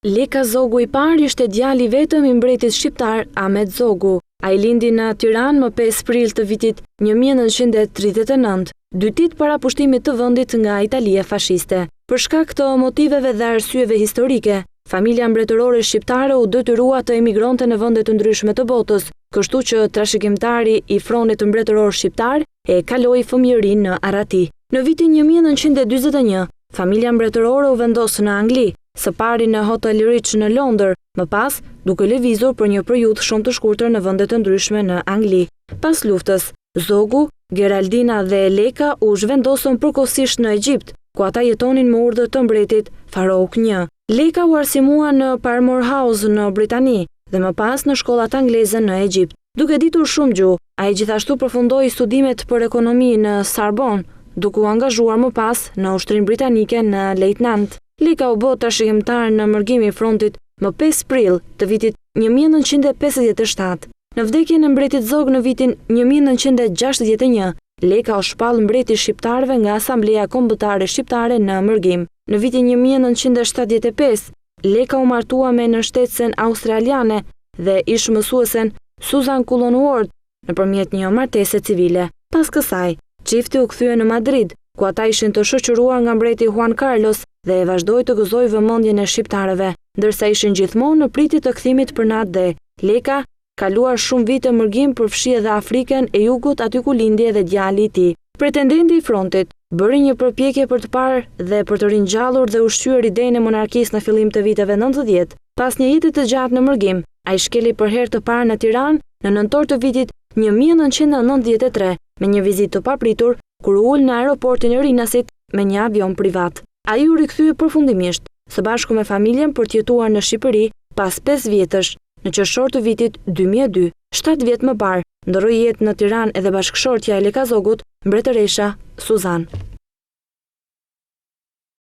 Leka Zogu i parë ishte djali vetëm i mbretit shqiptar Ahmet Zogu. Ai lindi në Tiranë më 5 prill të vitit 1939, 2 ditë para pushtimit të vendit nga Italia fashiste. Për shkak të motiveve dhe arsyeve historike, familja mbretërore shqiptare u detyrua të emigronte në vende të ndryshme të botës, kështu që trashëgimtari i fronit mbretëror shqiptar e kaloi fëmijërinë në Arati. Në vitin 1941, familja mbretërore u vendos në Angli, së pari në Hotel Rich në Londër, më pas duke lëvizur për një periudhë shumë të shkurtër në vende të ndryshme në Angli. Pas luftës, Zogu, Geraldina dhe Leka u zhvendosën përkohësisht në Egjipt, ku ata jetonin me urdhër të mbretit Farouk I. Leka u arsimua në Parmore House në Britani dhe më pas në shkollat angleze në Egjipt. Duke ditur shumë gjuhë, ai gjithashtu përfundoi studimet për ekonomi në Sorbonne, duke u angazhuar më pas në Ushtrinë Britanike në lejtnant. Leka u bë trashëgimtar në mërgimin e frontit më 5 prill të vitit 1957. Në vdekjen e mbretit Zog në vitin 1961, Leka u shpall mbreti shqiptarëve nga Asambleja Kombëtare Shqiptare në mërgim. Në vitin 1975, Leka u martua me nënshtetësen australiane dhe ish mësuesen Susan Cullen Ward nëpërmjet një martese civile. Pas kësaj, çifti u kthye në Madrid, ku ata ishin të shoqëruar nga mbreti Juan Carlos dhe e vazhdoi të gëzojë vëmendjen e shqiptarëve, ndërsa ishin gjithmonë në pritje të kthimit për natë dhe Leka kaluar shumë vite mërgim përfshi edhe Afrikën e Jugut, aty ku lindi edhe djali i tij. Pretendenti i frontit bëri një përpjekje për të parë dhe për të ringjallur dhe ushqyer idenë e monarkisë në fillim të viteve 90. Pas një jete të gjatë në mërgim, ai shkeli për herë të parë në Tiranë në nëntor të vitit 1993 me një vizitë të papritur, kur ul në aeroportin e Rinasit me një avion privat. Ai u rikthye përfundimisht së bashku me familjen për të jetuar në Shqipëri pas 5 vjetësh në qershor të vitit 2002. 7 vjet më parë ndroi jetë në Tiranë edhe bashkëshortja e Leka Zogut, mbretëresha Suzan.